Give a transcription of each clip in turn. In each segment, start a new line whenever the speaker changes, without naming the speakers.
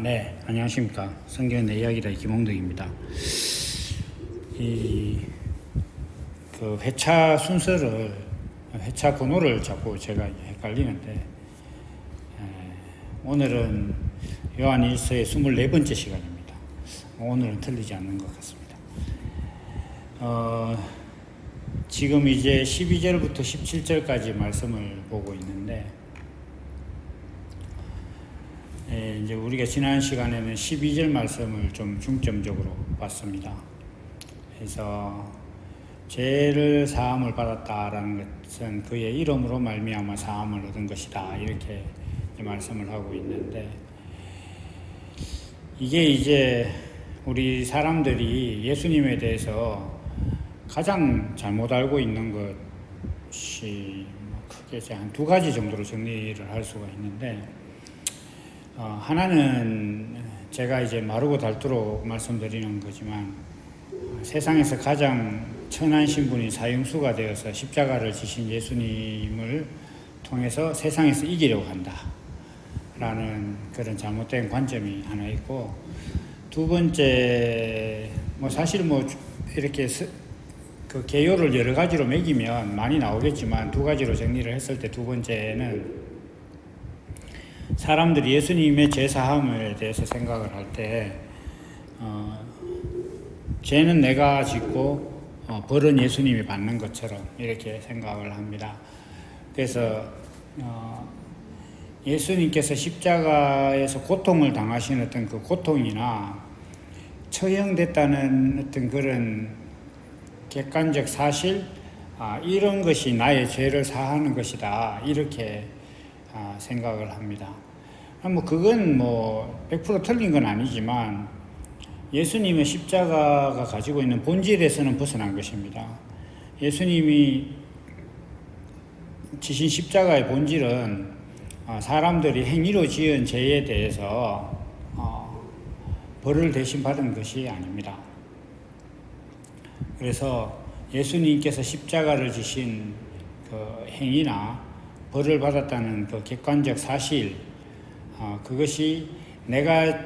네, 안녕하십니까. 성경의 내 이야기다 김홍덕입니다. 회차 순서를, 회차 번호를 자꾸 제가 헷갈리는데, 오늘은 요한 1서의 24번째 시간입니다. 오늘은 틀리지 않는 것 같습니다. 지금 이제 12절부터 17절까지 말씀을 보고 있는데, 이제 우리가 지난 시간에는 12절 말씀을 좀 중점적으로 봤습니다. 그래서 죄를 사함을 받았다라는 것은 그의 이름으로 말미암아 사함을 얻은 것이다, 이렇게 말씀을 하고 있는데, 이게 이제 우리 사람들이 예수님에 대해서 가장 잘못 알고 있는 것이 크게 한 두 가지 정도로 정리를 할 수가 있는데, 하나는 제가 이제 마르고 닳도록 말씀드리는 거지만, 세상에서 가장 천한 신분인 사형수가 되어서 십자가를 지신 예수님을 통해서 세상에서 이기려고 한다 라는 그런 잘못된 관점이 하나 있고, 두 번째, 사실 이렇게 그 개요를 여러 가지로 매기면 많이 나오겠지만, 두 가지로 정리를 했을 때 두 번째는 사람들이 예수님의 죄사함에 대해서 생각을 할 때, 죄는 내가 짓고 벌은 예수님이 받는 것처럼 이렇게 생각을 합니다. 그래서 예수님께서 십자가에서 고통을 당하신 어떤 그 고통이나 처형됐다는 어떤 그런 객관적 사실, 이런 것이 나의 죄를 사하는 것이다, 이렇게 생각을 합니다. 그건 100% 틀린 건 아니지만, 예수님의 십자가가 가지고 있는 본질에서는 벗어난 것입니다. 예수님이 지신 십자가의 본질은 사람들이 행위로 지은 죄에 대해서 벌을 대신 받은 것이 아닙니다. 그래서 예수님께서 십자가를 지신 그 행위나 벌을 받았다는 그 객관적 사실, 그것이 내가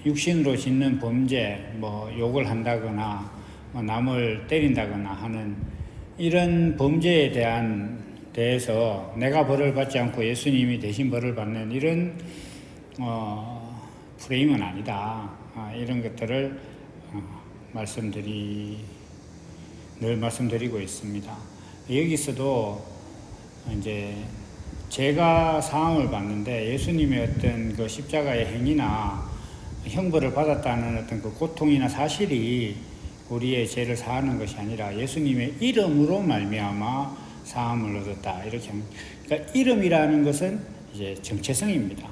육신으로 짓는 범죄, 욕을 한다거나 남을 때린다거나 하는 이런 범죄에 대해서 내가 벌을 받지 않고 예수님이 대신 벌을 받는 이런 프레임은 아니다, 이런 것들을 늘 말씀드리고 있습니다. 여기서도 이제 제가 사함을 받는데, 예수님의 어떤 그 십자가의 행위나 형벌을 받았다는 어떤 그 고통이나 사실이 우리의 죄를 사하는 것이 아니라 예수님의 이름으로 말미암아 사함을 얻었다, 이렇게 합니다. 그러니까 이름이라는 것은 이제 정체성입니다.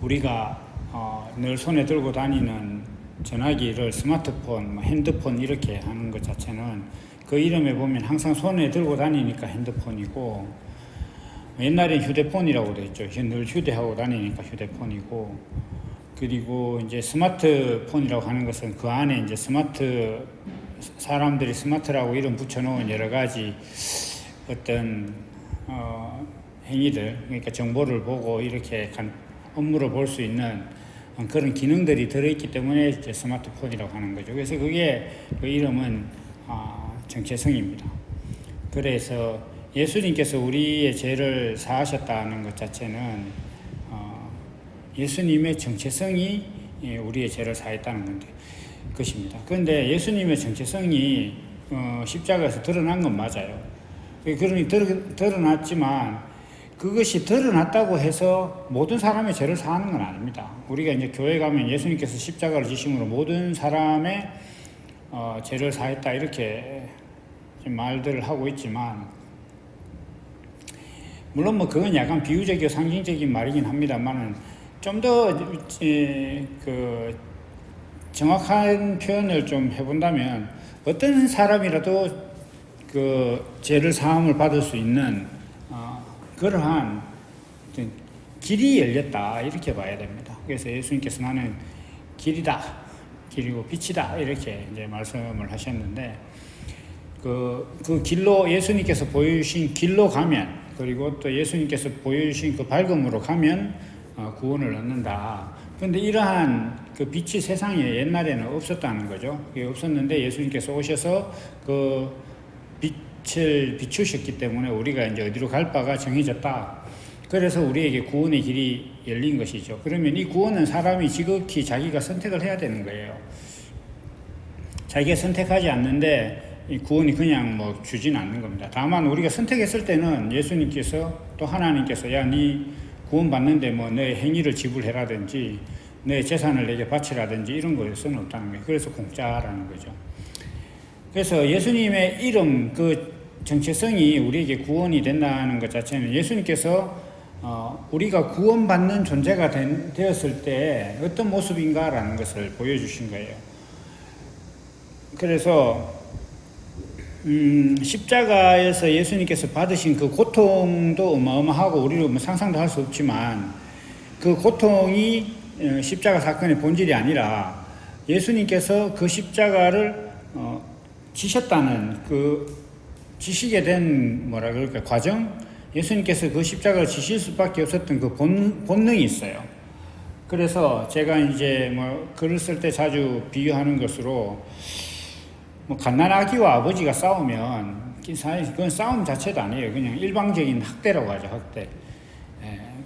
우리가 늘 손에 들고 다니는 전화기를 스마트폰, 핸드폰 이렇게 하는 것 자체는 그 이름에 보면 항상 손에 들고 다니니까 핸드폰이고, 옛날엔 휴대폰이라고 되어 있죠. 늘 휴대하고 다니니까 휴대폰이고, 그리고 이제 스마트폰이라고 하는 것은 그 안에 이제 사람들이 스마트라고 이름 붙여놓은 여러 가지 어떤 행위들, 그러니까 정보를 보고 이렇게 업무를 볼 수 있는 그런 기능들이 들어있기 때문에 이제 스마트폰이라고 하는 거죠. 그래서 그게 그 이름은 정체성입니다. 그래서 예수님께서 우리의 죄를 사하셨다는 것 자체는 예수님의 정체성이 우리의 죄를 사했다는 것입니다. 그런데 예수님의 정체성이 십자가에서 드러난 건 맞아요. 그러니 드러났지만, 그것이 드러났다고 해서 모든 사람의 죄를 사하는 건 아닙니다. 우리가 이제 교회 가면 예수님께서 십자가를 지심으로 모든 사람의 죄를 사했다, 이렇게 말들을 하고 있지만, 물론 그건 약간 비유적이고 상징적인 말이긴 합니다만은, 좀 더 정확한 표현을 좀 해본다면, 어떤 사람이라도 그 죄를 사함을 받을 수 있는 그러한 길이 열렸다, 이렇게 봐야 됩니다. 그래서 예수님께서 나는 길이다, 길이고 빛이다, 이렇게 이제 말씀을 하셨는데, 그 길로, 예수님께서 보여주신 길로 가면, 그리고 또 예수님께서 보여주신 그 밝음으로 가면 구원을 얻는다. 그런데 이러한 그 빛이 세상에 옛날에는 없었다는 거죠. 그게 없었는데 예수님께서 오셔서 그 빛을 비추셨기 때문에 우리가 이제 어디로 갈 바가 정해졌다. 그래서 우리에게 구원의 길이 열린 것이죠. 그러면 이 구원은 사람이 지극히 자기가 선택을 해야 되는 거예요. 자기가 선택하지 않는데 이 구원이 그냥 뭐 주지는 않는 겁니다. 다만 우리가 선택했을 때는 예수님께서 또 하나님께서 야, 네 구원 받는데 뭐 내 행위를 지불해라든지 내 재산을 내게 바치라든지 이런 거에서는 없다는 거예요. 그래서 공짜라는 거죠. 그래서 예수님의 이름 그 정체성이 우리에게 구원이 된다는 것 자체는 예수님께서 우리가 구원받는 존재가 되었을 때 어떤 모습인가라는 것을 보여주신 거예요. 그래서 십자가에서 예수님께서 받으신 그 고통도 어마어마하고 우리로 뭐 상상도 할 수 없지만 그 고통이 십자가 사건의 본질이 아니라 예수님께서 그 십자가를 지셨다는 그 지시게 된 뭐라 그럴까 과정, 예수님께서 그 십자가를 지실 수밖에 없었던 그 본능이 있어요. 그래서 제가 이제 뭐 글을 쓸 때 자주 비유하는 것으로 뭐 갓난아기와 아버지가 싸우면 그건 싸움 자체도 아니에요. 그냥 일방적인 학대라고 하죠. 학대.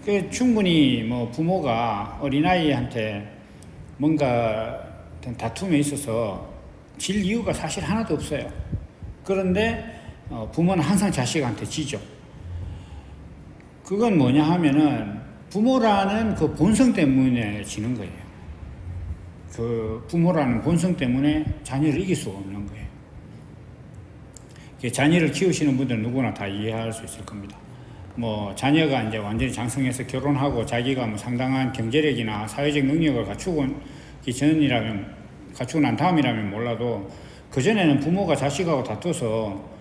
그 충분히 뭐 부모가 어린아이한테 뭔가 다툼에 있어서 질 이유가 사실 하나도 없어요. 그런데 부모는 항상 자식한테 지죠. 그건 뭐냐 하면은 부모라는 그 본성 때문에 지는 거예요. 그 부모라는 본성 때문에 자녀를 이길 수가 없는 거예요. 자녀를 키우시는 분들은 누구나 다 이해할 수 있을 겁니다. 뭐 자녀가 이제 완전히 장성해서 결혼하고 자기가 뭐 상당한 경제력이나 사회적 능력을 갖추고 난 다음이라면 몰라도 그 전에는 부모가 자식하고 다투서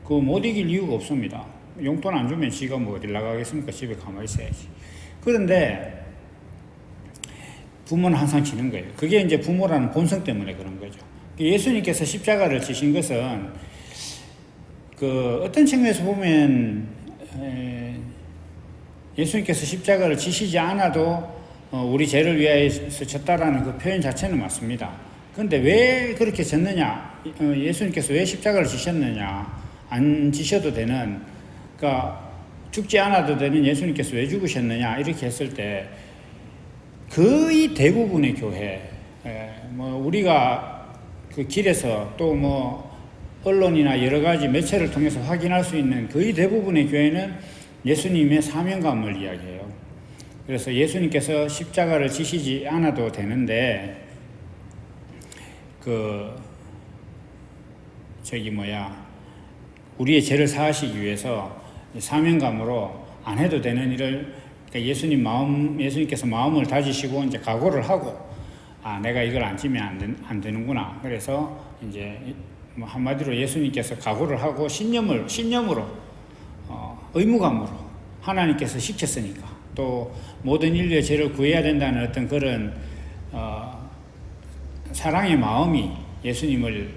그 못 이길 이유가 없습니다. 용돈 안 주면 지가 뭐 어딜 나가겠습니까? 집에 가만히 있어야지. 그런데 부모는 항상 지는 거예요. 그게 이제 부모라는 본성 때문에 그런 거죠. 예수님께서 십자가를 지신 것은 그 어떤 측면에서 보면 예수님께서 십자가를 지시지 않아도 우리 죄를 위하여서 졌다라는 그 표현 자체는 맞습니다. 그런데 왜 그렇게 졌느냐? 예수님께서 왜 십자가를 지셨느냐? 안 지셔도 되는, 그러니까 죽지 않아도 되는 예수님께서 왜 죽으셨느냐? 이렇게 했을 때 거의 대부분의 교회, 뭐 우리가 그 길에서 또 뭐 언론이나 여러 가지 매체를 통해서 확인할 수 있는 거의 대부분의 교회는 예수님의 사명감을 이야기해요. 그래서 예수님께서 십자가를 지시지 않아도 되는데 우리의 죄를 사하시기 위해서 사명감으로 안 해도 되는 일을, 그러니까 예수님께서 마음을 다지시고 이제 각오를 하고, 내가 이걸 안 지면 안 되는구나. 그래서 이제 뭐 한마디로 예수님께서 각오를 하고 신념으로, 의무감으로 하나님께서 시켰으니까, 또 모든 인류의 죄를 구해야 된다는 어떤 그런 사랑의 마음이 예수님을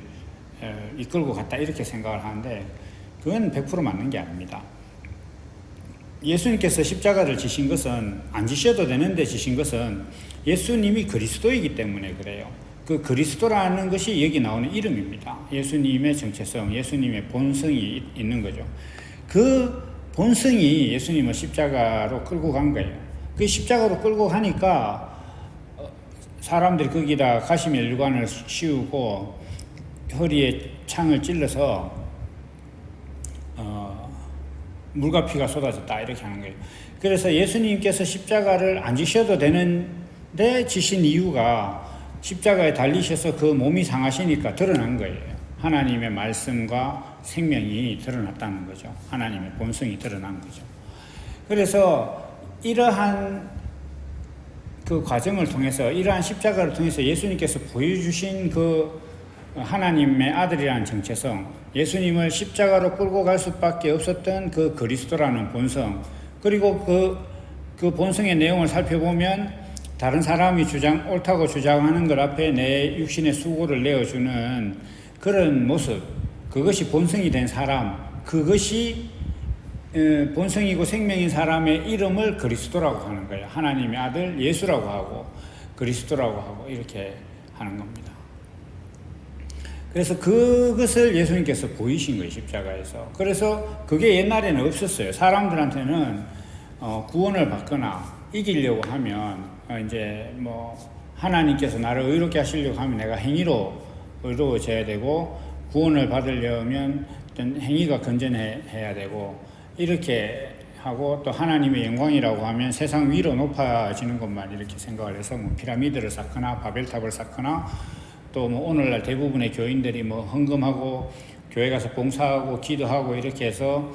이끌고 갔다, 이렇게 생각을 하는데 그건 100% 맞는 게 아닙니다. 예수님께서 십자가를 지신 것은, 안 지셔도 되는데 지신 것은 예수님이 그리스도이기 때문에 그래요. 그 그리스도라는 것이 여기 나오는 이름입니다. 예수님의 정체성, 예수님의 본성이 있는 거죠. 그 본성이 예수님을 십자가로 끌고 간 거예요. 그 십자가로 끌고 가니까 사람들이 거기다 가시멜류관을 씌우고 허리에 창을 찔러서 물과 피가 쏟아졌다, 이렇게 하는 거예요. 그래서 예수님께서 십자가를 안 지셔도 되는데 지신 이유가 십자가에 달리셔서 그 몸이 상하시니까 드러난 거예요. 하나님의 말씀과 생명이 드러났다는 거죠. 하나님의 본성이 드러난 거죠. 그래서 이러한 그 과정을 통해서, 이러한 십자가를 통해서 예수님께서 보여주신 그 하나님의 아들이라는 정체성, 예수님을 십자가로 끌고 갈 수밖에 없었던 그 그리스도라는 본성, 그리고 그 본성의 내용을 살펴보면 다른 사람이 옳다고 주장하는 것 앞에 내 육신의 수고를 내어주는 그런 모습, 그것이 본성이 된 사람, 그것이 본성이고 생명인 사람의 이름을 그리스도라고 하는 거예요. 하나님의 아들 예수라고 하고 그리스도라고 하고 이렇게 하는 겁니다. 그래서 그것을 예수님께서 보이신 거예요, 십자가에서. 그래서 그게 옛날에는 없었어요. 사람들한테는 구원을 받거나 이기려고 하면 이제 뭐 하나님께서 나를 의롭게 하시려고 하면 내가 행위로 의로워져야 되고, 구원을 받으려면 어떤 행위가 건전해야 되고, 이렇게 하고, 또 하나님의 영광이라고 하면 세상 위로 높아지는 것만 이렇게 생각을 해서 뭐 피라미드를 쌓거나 바벨탑을 쌓거나, 또 뭐 오늘날 대부분의 교인들이 뭐 헌금하고 교회 가서 봉사하고 기도하고 이렇게 해서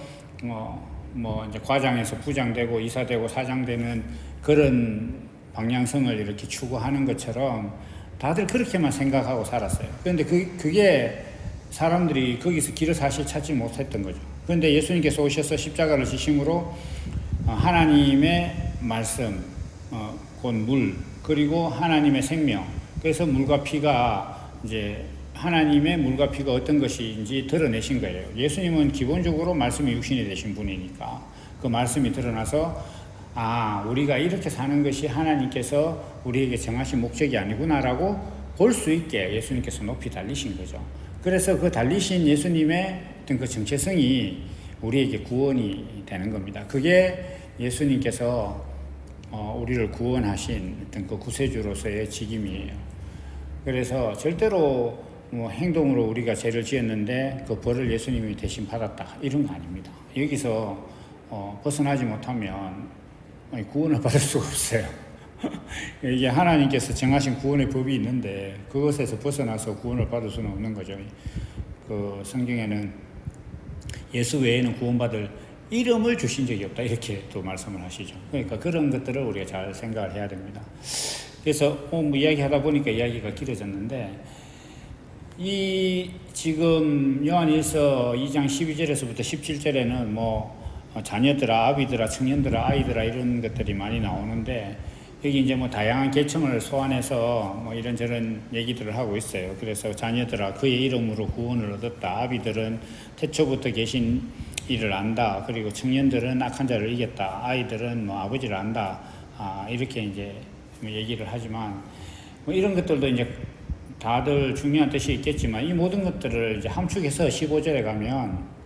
뭐 이제 과장에서 부장 되고 이사 되고 사장 되는 그런 방향성을 이렇게 추구하는 것처럼 다들 그렇게만 생각하고 살았어요. 그런데 그게 사람들이 거기서 길을 사실 찾지 못했던 거죠. 그런데 예수님께서 오셔서 십자가를 지심으로 하나님의 말씀, 곧 물, 그리고 하나님의 생명, 그래서 물과 피가 이제 하나님의 물과 피가 어떤 것인지 드러내신 거예요. 예수님은 기본적으로 말씀이 육신이 되신 분이니까 그 말씀이 드러나서 우리가 이렇게 사는 것이 하나님께서 우리에게 정하신 목적이 아니구나라고 볼 수 있게 예수님께서 높이 달리신 거죠. 그래서 그 달리신 예수님의 어떤 그 정체성이 우리에게 구원이 되는 겁니다. 그게 예수님께서 우리를 구원하신 어떤 그 구세주로서의 직임이에요. 그래서 절대로 뭐 행동으로 우리가 죄를 지었는데 그 벌을 예수님이 대신 받았다, 이런 거 아닙니다. 여기서 벗어나지 못하면 구원을 받을 수가 없어요. 이게 하나님께서 정하신 구원의 법이 있는데 그것에서 벗어나서 구원을 받을 수는 없는 거죠. 그 성경에는 예수 외에는 구원받을 이름을 주신 적이 없다, 이렇게 또 말씀을 하시죠. 그러니까 그런 것들을 우리가 잘 생각을 해야 됩니다. 그래서 뭐 이야기하다 보니까 이야기가 길어졌는데, 이 지금 요한일서 2장 12절에서부터 17절에는 뭐 자녀들아, 아비들아, 청년들아, 아이들아 이런 것들이 많이 나오는데, 여기 이제 뭐 다양한 계층을 소환해서 뭐 이런저런 얘기들을 하고 있어요. 그래서 자녀들아, 그의 이름으로 구원을 얻었다. 아비들은 태초부터 계신 이를 안다. 그리고 청년들은 악한 자를 이겼다. 아이들은 뭐 아버지를 안다. 이렇게 이제 뭐 얘기를 하지만, 뭐 이런 것들도 이제 다들 중요한 뜻이 있겠지만, 이 모든 것들을 이제 함축해서 15절에 가면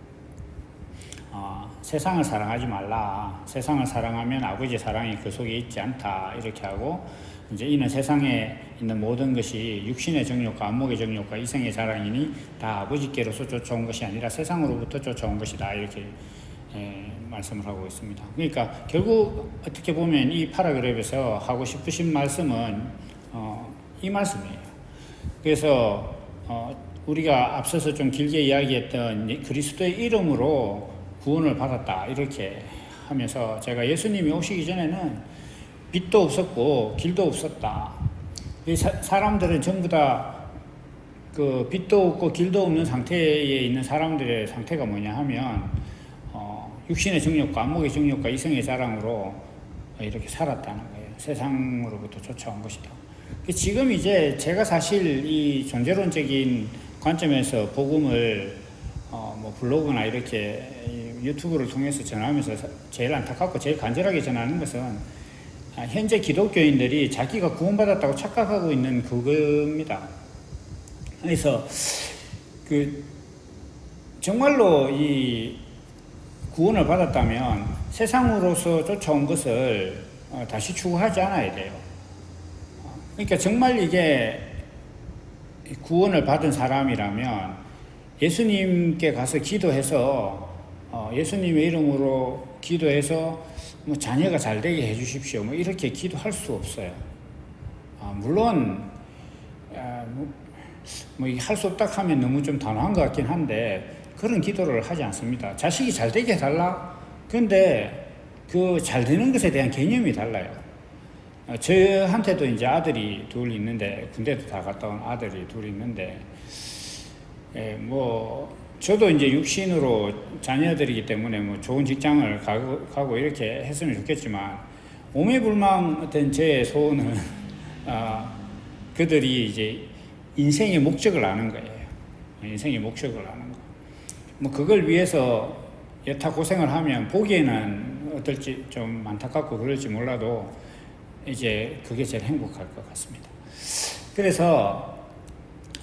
세상을 사랑하지 말라. 세상을 사랑하면 아버지의 사랑이 그 속에 있지 않다. 이렇게 하고, 이제 이는 세상에 있는 모든 것이 육신의 정욕과 안목의 정욕과 이생의 자랑이니 다 아버지께로서 쫓아온 것이 아니라 세상으로부터 쫓아온 것이다. 이렇게 말씀을 하고 있습니다. 그러니까 결국 어떻게 보면 이 파라그래프에서 하고 싶으신 말씀은 이 말씀이에요. 그래서 우리가 앞서서 좀 길게 이야기했던 그리스도의 이름으로 구원을 받았다, 이렇게 하면서 제가 예수님이 오시기 전에는 빛도 없었고 길도 없었다. 사람들은 전부 다 그 빛도 없고 길도 없는 상태에 있는 사람들의 상태가 뭐냐 하면 육신의 정욕과 안목의 정욕과 이성의 자랑으로 이렇게 살았다는 거예요. 세상으로부터 쫓아온 것이다. 지금 이제 제가 사실 이 존재론적인 관점에서 복음을 뭐 블로그나 이렇게 유튜브를 통해서 전하면서 제일 안타깝고 제일 간절하게 전하는 것은 현재 기독교인들이 자기가 구원받았다고 착각하고 있는 그겁니다. 그래서 정말로 이 구원을 받았다면 세상으로서 쫓아온 것을 다시 추구하지 않아야 돼요. 그러니까 정말 이게 구원을 받은 사람이라면 예수님께 가서 기도해서 예수님의 이름으로 기도해서 뭐 자녀가 잘 되게 해주십시오, 뭐 이렇게 기도할 수 없어요. 물론 뭐 할 수 없다 하면 너무 좀 단호한 것 같긴 한데 그런 기도를 하지 않습니다. 자식이 잘 되게 해달라. 그런데 그 잘 되는 것에 대한 개념이 달라요. 저한테도 이제 아들이 둘 있는데, 군대도 다 갔다 온 아들이 둘 있는데, 뭐 저도 이제 육신으로 자녀들이기 때문에 뭐 좋은 직장을 가고 이렇게 했으면 좋겠지만, 오매불망 제 소원은 그들이 이제 인생의 목적을 아는 거예요. 인생의 목적을 아는 거. 뭐 그걸 위해서 여타 고생을 하면 보기에는 어떨지 좀 안타깝고 그럴지 몰라도 이제 그게 제일 행복할 것 같습니다. 그래서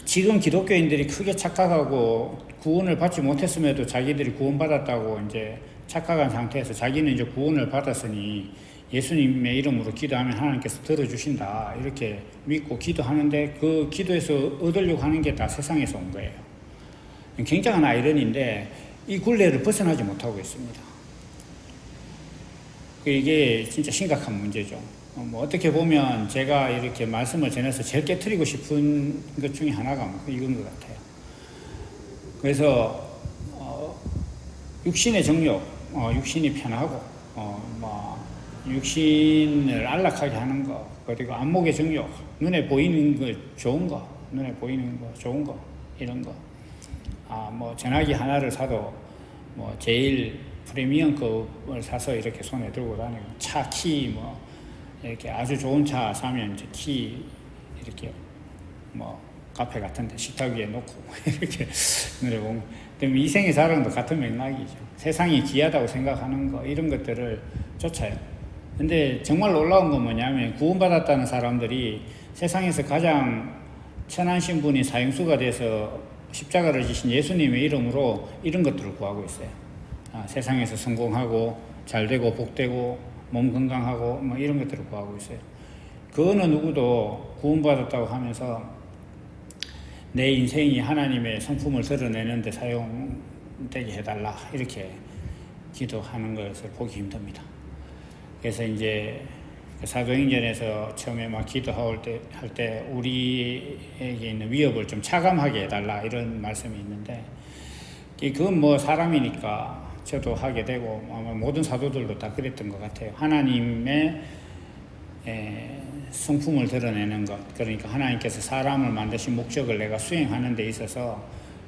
지금 기독교인들이 크게 착각하고 구원을 받지 못했음에도 자기들이 구원받았다고 이제 착각한 상태에서 자기는 이제 구원을 받았으니 예수님의 이름으로 기도하면 하나님께서 들어주신다 이렇게 믿고 기도하는데 그 기도에서 얻으려고 하는 게 다 세상에서 온 거예요. 굉장한 아이러니인데 이 굴레를 벗어나지 못하고 있습니다. 이게 진짜 심각한 문제죠. 뭐 어떻게 보면 제가 이렇게 말씀을 전해서 제일 깨트리고 싶은 것 중에 하나가 이건 것 같아요. 그래서 육신의 정욕, 육신이 편하고 육신을 안락하게 하는 거, 그리고 안목의 정욕, 눈에 보이는 거 좋은 거, 눈에 보이는 거 좋은 거 이런 거. 뭐 전화기 하나를 사도 뭐 제일 프리미엄급을 사서 이렇게 손에 들고 다니고 차 키 뭐 이렇게 아주 좋은 차 사면 이제 키 이렇게 뭐 카페 같은데 식탁 위에 놓고 이렇게 눈에 보면 이생의 자랑도 같은 맥락이죠. 세상이 귀하다고 생각하는 거 이런 것들을 쫓아요. 근데 정말 놀라운 건 뭐냐면 구원받았다는 사람들이 세상에서 가장 천한 신분이 사형수가 돼서 십자가를 지신 예수님의 이름으로 이런 것들을 구하고 있어요. 세상에서 성공하고 잘되고 복되고 몸 건강하고 뭐 이런 것들을 구하고 있어요. 그 어느 누구도 구원받았다고 하면서 내 인생이 하나님의 성품을 드러내는데 사용되게 해달라 이렇게 기도하는 것을 보기 힘듭니다. 그래서 이제 사도행전에서 처음에 막 기도할 때 우리에게 있는 위협을 좀 차감하게 해달라 이런 말씀이 있는데 그건 뭐 사람이니까 저도 하게 되고 아마 모든 사도들도 다 그랬던 것 같아요. 하나님의 성품을 드러내는 것, 그러니까 하나님께서 사람을 만드신 목적을 내가 수행하는 데 있어서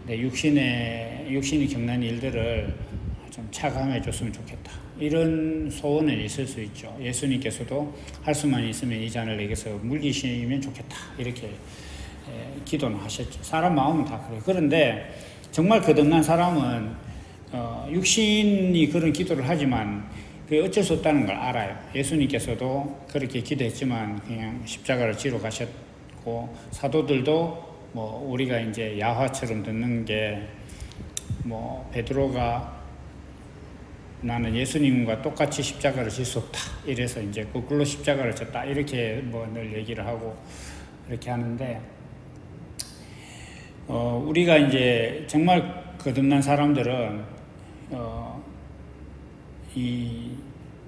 내 육신이 겪는 일들을 좀 차감해 줬으면 좋겠다. 이런 소원은 있을 수 있죠. 예수님께서도 할 수만 있으면 이 잔을 내게서 물리시면 좋겠다. 이렇게 기도는 하셨죠. 사람 마음은 다 그래요. 그런데 정말 거듭난 사람은 육신이 그런 기도를 하지만 그게 어쩔 수 없다는 걸 알아요. 예수님께서도 그렇게 기도했지만 그냥 십자가를 지러 가셨고 사도들도 뭐 우리가 이제 야화처럼 듣는 게 뭐 베드로가 나는 예수님과 똑같이 십자가를 질 수 없다. 이래서 이제 거꾸로 십자가를 졌다. 이렇게 뭐 늘 얘기를 하고 이렇게 하는데, 우리가 이제 정말 거듭난 사람들은, 이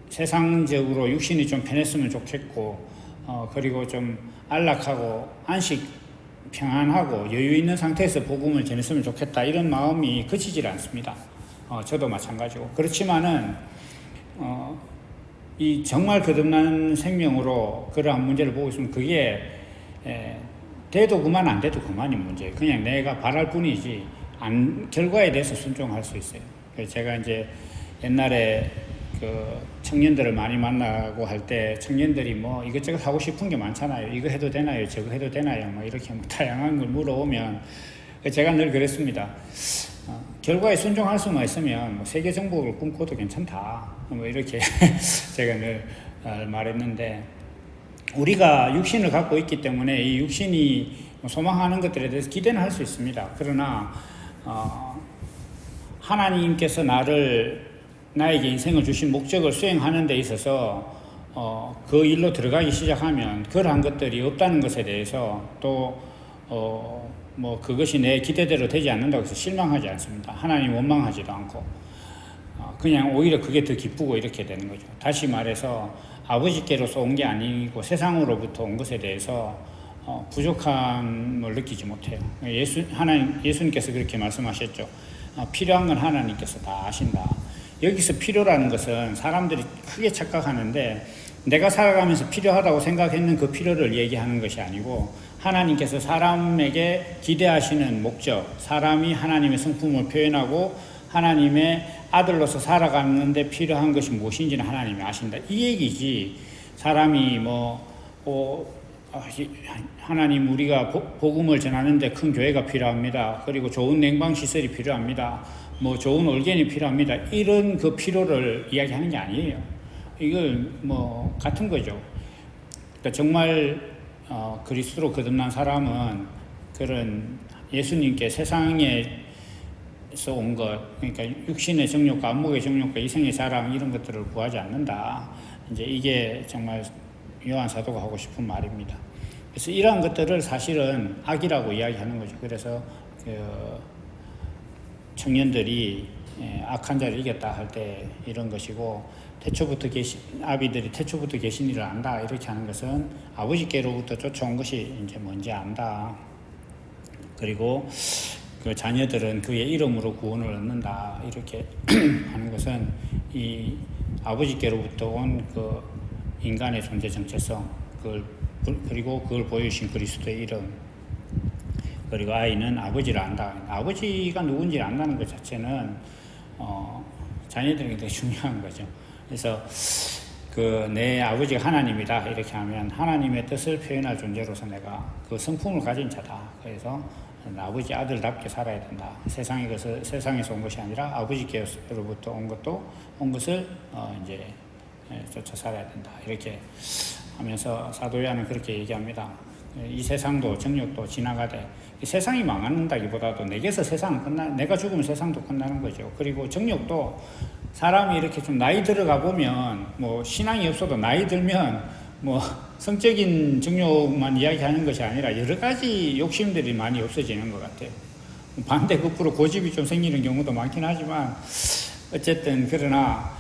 세상적으로 육신이 좀 편했으면 좋겠고, 그리고 좀 안락하고 평안하고 여유 있는 상태에서 복음을 전했으면 좋겠다. 이런 마음이 그치질 않습니다. 저도 마찬가지고. 그렇지만은, 이 정말 거듭난 생명으로 그러한 문제를 보고 있으면 그게, 돼도 그만 안 돼도 그만인 문제예요. 그냥 내가 바랄 뿐이지, 결과에 대해서 순종할 수 있어요. 제가 이제 옛날에 그 청년들을 많이 만나고 할 때 청년들이 뭐 이것저것 하고 싶은 게 많잖아요. 이거 해도 되나요? 저거 해도 되나요? 뭐 이렇게 뭐 다양한 걸 물어오면 제가 늘 그랬습니다. 결과에 순종할 수만 있으면 뭐 세계 정복을 꿈꿔도 괜찮다. 뭐 이렇게 제가 늘 말했는데, 우리가 육신을 갖고 있기 때문에 이 육신이 소망하는 것들에 대해서 기대는 할 수 있습니다. 그러나 하나님께서 나에게 인생을 주신 목적을 수행하는 데 있어서 그 일로 들어가기 시작하면 그러한 것들이 없다는 것에 대해서 또 뭐 그것이 내 기대대로 되지 않는다고 해서 실망하지 않습니다. 하나님 원망하지도 않고 그냥 오히려 그게 더 기쁘고 이렇게 되는 거죠. 다시 말해서 아버지께로서 온 게 아니고 세상으로부터 온 것에 대해서 부족함을 느끼지 못해요. 예수님께서 그렇게 말씀하셨죠. 필요한 건 하나님께서 다 아신다. 여기서 필요라는 것은 사람들이 크게 착각하는데, 내가 살아가면서 필요하다고 생각했는 그 필요를 얘기하는 것이 아니고, 하나님께서 사람에게 기대하시는 목적, 사람이 하나님의 성품을 표현하고 하나님의 아들로서 살아가는데 필요한 것이 무엇인지는 하나님이 아신다. 이 얘기지, 사람이 하나님 우리가 복음을 전하는데 큰 교회가 필요합니다. 그리고 좋은 냉방 시설이 필요합니다. 뭐 좋은 올겐이 필요합니다. 이런 그 필요를 이야기하는 게 아니에요. 이걸 뭐 같은 거죠. 그러니까 정말 그리스도로 거듭난 사람은 그런 예수님께 세상에서 온 것, 그러니까 육신의 정욕과 안목의 정욕과 이생의 자랑 이런 것들을 구하지 않는다. 이제 이게 정말 요한 사도가 하고 싶은 말입니다. 그래서 이러한 것들을 사실은 악이라고 이야기하는 거죠. 그래서 그 청년들이 악한 자를 이겼다 할 때 이런 것이고, 아비들이 태초부터 계신 일을 안다 이렇게 하는 것은 아버지께로부터 쫓아온 것이 이제 뭔지 안다. 그리고 그 자녀들은 그의 이름으로 구원을 얻는다 이렇게 하는 것은 이 아버지께로부터 온 그 인간의 존재 정체성, 그리고 그걸 보여주신 그리스도의 이름, 그리고 아이는 아버지를 안다. 아버지가 누군지를 안다는 것 자체는 자녀들에게 되게 중요한 거죠. 그래서 그 내 아버지가 하나님이다 이렇게 하면 하나님의 뜻을 표현할 존재로서 내가 그 성품을 가진 자다. 그래서 아버지 아들답게 살아야 된다. 세상에서 온 것이 아니라 아버지께로부터 온 것을 이제 쫓아 살아야 된다. 이렇게 하면서 사도 요한은 그렇게 얘기합니다. 이 세상도 정욕도 지나가되, 이 세상이 망한다기보다도 내가 죽으면 세상도 끝나는 거죠. 그리고 정욕도 사람이 이렇게 좀 나이 들어가 보면, 뭐 신앙이 없어도 나이 들면 뭐 성적인 정욕만 이야기하는 것이 아니라 여러 가지 욕심들이 많이 없어지는 것 같아요. 반대 거꾸로 고집이 좀 생기는 경우도 많긴 하지만, 어쨌든 그러나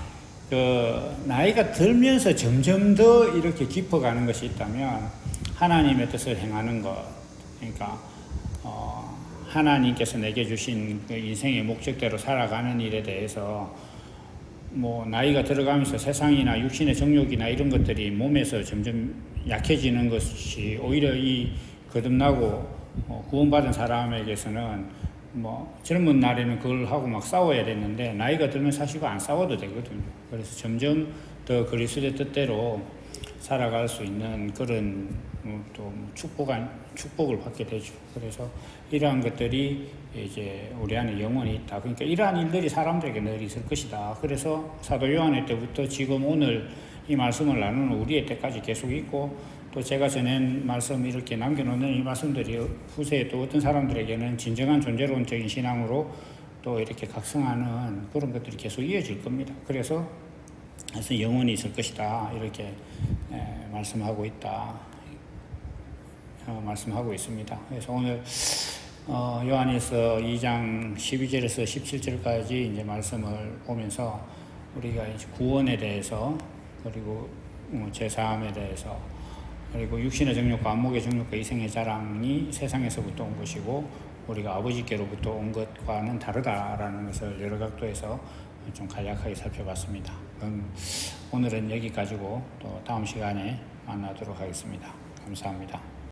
그 나이가 들면서 점점 더 이렇게 깊어가는 것이 있다면 하나님의 뜻을 행하는 것, 그러니까 하나님께서 내게 주신 그 인생의 목적대로 살아가는 일에 대해서 뭐 나이가 들어가면서 세상이나 육신의 정욕이나 이런 것들이 몸에서 점점 약해지는 것이 오히려 이 거듭나고 구원받은 사람에게서는 뭐 젊은 날에는 그걸 하고 막 싸워야 됐는데 나이가 들면 사실 안 싸워도 되거든요. 그래서 점점 더 그리스도의 뜻대로 살아갈 수 있는 그런 또 축복을 받게 되죠. 그래서 이러한 것들이 이제 우리 안에 영원히 있다. 그러니까 이러한 일들이 사람들에게 늘 있을 것이다. 그래서 사도 요한의 때부터 지금 오늘 이 말씀을 나누는 우리의 때까지 계속 있고, 또 제가 전한 말씀 이렇게 남겨놓는 이 말씀들이 후세에 또 어떤 사람들에게는 진정한 존재론적인 신앙으로 또 이렇게 각성하는 그런 것들이 계속 이어질 겁니다. 그래서 영원히 있을 것이다. 이렇게 말씀하고 있습니다. 그래서 오늘 요한에서 2장 12절에서 17절까지 이제 말씀을 보면서 우리가 이제 구원에 대해서, 그리고 제3에 대해서, 그리고 육신의 정욕과 안목의 정욕과 이생의 자랑이 세상에서부터 온 것이고 우리가 아버지께로부터 온 것과는 다르다라는 것을 여러 각도에서 좀 간략하게 살펴봤습니다. 그럼 오늘은 여기까지고 또 다음 시간에 만나도록 하겠습니다. 감사합니다.